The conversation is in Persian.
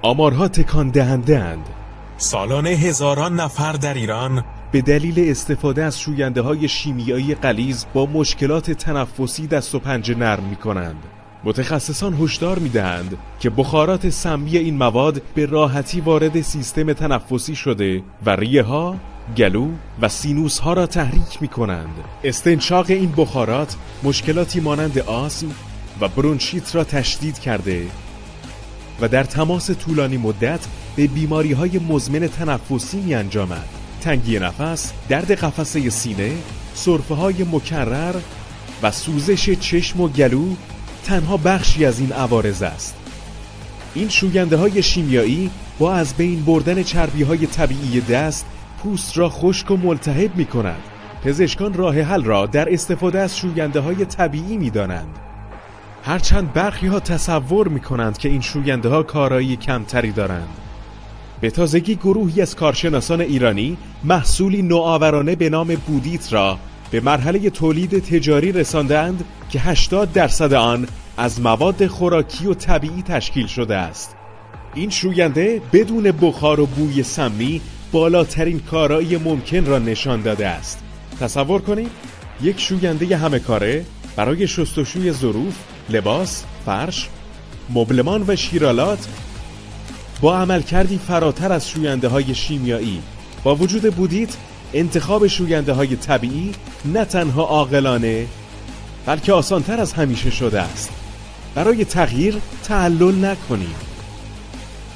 آمارها تکان دهنده‌اند. سالانه هزاران نفر در ایران به دلیل استفاده از شوینده‌های شیمیایی غلیظ با مشکلات تنفسی دست و پنجه نرم می‌کنند. متخصصان هشدار می‌دهند که بخارات سمی این مواد به راحتی وارد سیستم تنفسی شده و ریه‌ها، گلو و سینوس‌ها را تحریک می‌کنند. استنشاق این بخارات مشکلاتی مانند آسم و برونشیت را تشدید کرده و در تماس طولانی مدت به بیماری‌های مزمن تنفسی می‌انجامد. تنگی نفس، درد قفسه سینه، سرفه‌های مکرر و سوزش چشم و گلو تنها بخشی از این عوارض است. این شوینده‌های شیمیایی با از بین بردن چربی‌های طبیعی دست پوست را خشک و ملتهب می‌کند. پزشکان راه حل را در استفاده از شوینده‌های طبیعی می‌دانند. هرچند برخی‌ها تصور می‌کنند که این شوینده‌ها کارایی کمتری دارند. به تازگی گروهی از کارشناسان ایرانی محصولی نوآورانه به نام بودیت را به مرحله تولید تجاری رساندند که 80% آن از مواد خوراکی و طبیعی تشکیل شده است. این شوینده بدون بخار و بوی سمی بالاترین کارایی ممکن را نشان داده است. تصور کنید یک شوینده همه کاره برای شستشوی ظروف، لباس، فرش، مبلمان و شیرالات با عملکردی فراتر از شوینده‌های شیمیایی. با وجود بودیت انتخاب شوینده‌های طبیعی نه تنها عاقلانه بلکه آسان‌تر از همیشه شده است. برای تغییر تعلل نکنید.